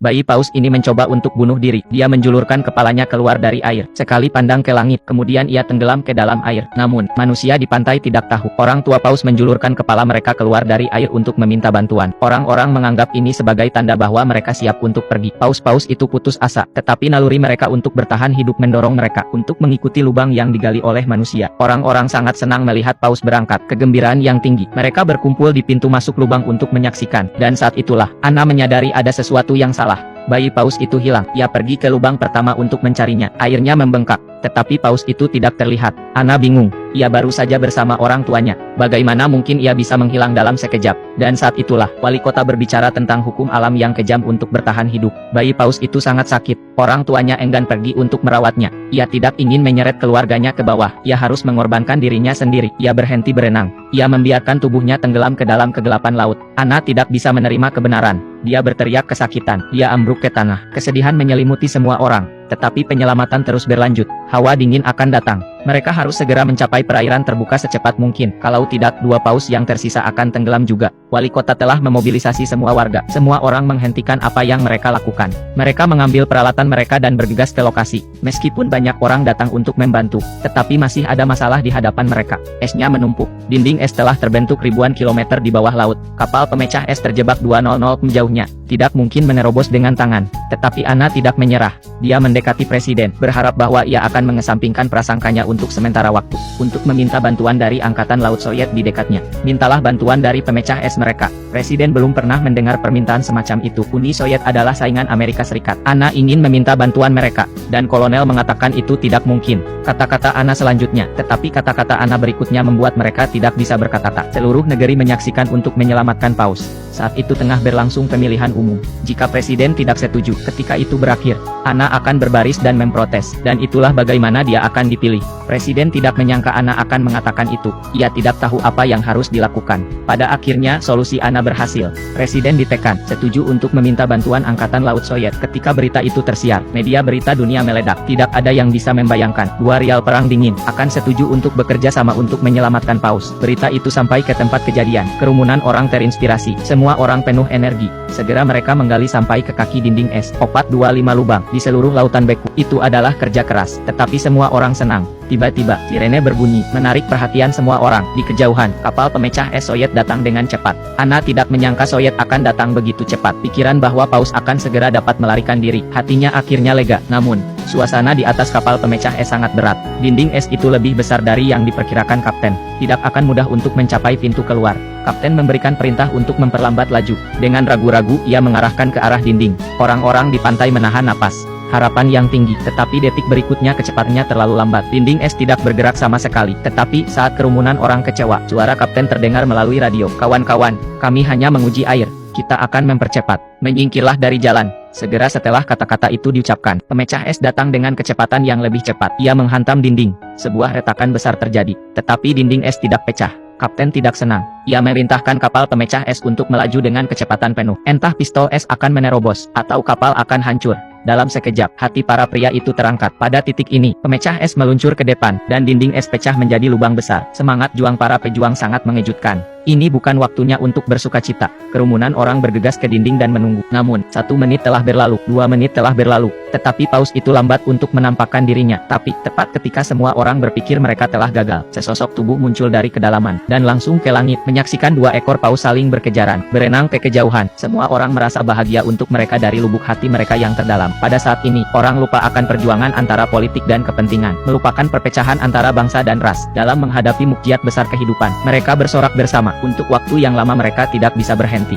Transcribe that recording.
Bayi paus ini mencoba untuk bunuh diri. Dia menjulurkan kepalanya keluar dari air. Sekali pandang ke langit, kemudian ia tenggelam ke dalam air. Namun, manusia di pantai tidak tahu. Orang tua paus menjulurkan kepala mereka keluar dari air untuk meminta bantuan. Orang-orang menganggap ini sebagai tanda bahwa mereka siap untuk pergi. Paus-paus itu putus asa, tetapi naluri mereka untuk bertahan hidup mendorong mereka untuk mengikuti lubang yang digali oleh manusia. Orang-orang sangat senang melihat paus berangkat. Kegembiraan yang tinggi. Mereka berkumpul di pintu masuk lubang untuk menyaksikan. Dan saat itulah, Anna menyadari ada sesuatu yang salah. Bayi paus itu hilang. Ia pergi ke lubang pertama untuk mencarinya. Airnya membengkak, tetapi paus itu tidak terlihat. Anna bingung. Ia baru saja bersama orang tuanya. Bagaimana mungkin ia bisa menghilang dalam sekejap? Dan saat itulah, wali kota berbicara tentang hukum alam yang kejam untuk bertahan hidup. Bayi paus itu sangat sakit. Orang tuanya enggan pergi untuk merawatnya. Ia tidak ingin menyeret keluarganya ke bawah. Ia harus mengorbankan dirinya sendiri. Ia berhenti berenang. Ia membiarkan tubuhnya tenggelam ke dalam kegelapan laut. Anna tidak bisa menerima kebenaran. Dia berteriak kesakitan. Dia ambruk ke tanah. Kesedihan menyelimuti semua orang. Tetapi penyelamatan terus berlanjut. Hawa dingin akan datang. Mereka harus segera mencapai perairan terbuka secepat mungkin. Kalau tidak, dua paus yang tersisa akan tenggelam juga. Wali kota telah memobilisasi semua warga. Semua orang menghentikan apa yang mereka lakukan. Mereka mengambil peralatan mereka dan bergegas ke lokasi. Meskipun banyak orang datang untuk membantu, tetapi masih ada masalah di hadapan mereka. Esnya menumpuk. Dinding es telah terbentuk ribuan kilometer di bawah laut. Kapal pemecah es terjebak 200 menjauhnya. Tidak mungkin menerobos dengan tangan. Tetapi Anna tidak menyerah. Dia mendekati presiden, berharap bahwa ia akan mengesampingkan prasangkanya untuk sementara waktu, untuk meminta bantuan dari Angkatan Laut Soviet di dekatnya. Mintalah bantuan dari pemecah es mereka. Presiden belum pernah mendengar permintaan semacam itu. Uni Soviet adalah saingan Amerika Serikat. Anna ingin meminta bantuan mereka, dan kolonel mengatakan itu tidak mungkin. Kata-kata Anna selanjutnya, tetapi kata-kata Anna berikutnya membuat mereka tidak bisa berkata-kata. Seluruh negeri menyaksikan untuk menyelamatkan paus. Saat itu tengah berlangsung pemilihan umum. Jika presiden tidak setuju, ketika itu berakhir, Anna akan berbaris dan memprotes, dan itulah bagaimana dia akan dipilih. Presiden tidak menyangka Anna akan mengatakan itu. Ia tidak tahu apa yang harus dilakukan. Pada akhirnya, solusi Anna berhasil. Presiden ditekan, setuju untuk meminta bantuan Angkatan Laut Soviet. Ketika berita itu tersiar, media berita dunia meledak. Tidak ada yang bisa membayangkan, dua rial perang dingin, akan setuju untuk bekerja sama untuk menyelamatkan paus. Berita itu sampai ke tempat kejadian. Kerumunan orang terinspirasi. Semua orang penuh energi. Segera mereka menggali sampai ke kaki dinding es. 425 lubang di seluruh lautan beku. Itu adalah kerja keras, tetapi semua orang senang. Tiba-tiba, sirene berbunyi, menarik perhatian semua orang. Di kejauhan, kapal pemecah es Soviet datang dengan cepat. Anna tidak menyangka Soviet akan datang begitu cepat. Pikiran bahwa paus akan segera dapat melarikan diri. Hatinya akhirnya lega. Namun, suasana di atas kapal pemecah es sangat berat. Dinding es itu lebih besar dari yang diperkirakan kapten. Tidak akan mudah untuk mencapai pintu keluar. Kapten memberikan perintah untuk memperlambat laju. Dengan ragu-ragu, ia mengarahkan ke arah dinding. Orang-orang di pantai menahan napas. Harapan yang tinggi, tetapi detik berikutnya kecepatannya terlalu lambat. Dinding es tidak bergerak sama sekali. Tetapi, saat kerumunan orang kecewa, suara kapten terdengar melalui radio. Kawan-kawan, kami hanya menguji air. Kita akan mempercepat. Menyingkirlah dari jalan. Segera setelah kata-kata itu diucapkan, pemecah es datang dengan kecepatan yang lebih cepat. Ia menghantam dinding. Sebuah retakan besar terjadi. Tetapi dinding es tidak pecah. Kapten tidak senang. Ia memerintahkan kapal pemecah es untuk melaju dengan kecepatan penuh. Entah pistol es akan menerobos, atau kapal akan hancur. Dalam sekejap, hati para pria itu terangkat. Pada titik ini, pemecah es meluncur ke depan, dan dinding es pecah menjadi lubang besar. Semangat juang para pejuang sangat mengejutkan. Ini bukan waktunya untuk bersukacita. Kerumunan orang bergegas ke dinding dan menunggu. Namun, 1 menit telah berlalu, 2 menit telah berlalu. Tetapi paus itu lambat untuk menampakkan dirinya. Tapi, tepat ketika semua orang berpikir mereka telah gagal, sesosok tubuh muncul dari kedalaman, dan langsung ke langit, menyaksikan 2 ekor paus saling berkejaran, berenang ke kejauhan. Semua orang merasa bahagia untuk mereka dari lubuk hati mereka yang terdalam. Pada saat ini, orang lupa akan perjuangan antara politik dan kepentingan, melupakan perpecahan antara bangsa dan ras. Dalam menghadapi mukjizat besar kehidupan, mereka bersorak bersama. Untuk waktu yang lama mereka tidak bisa berhenti.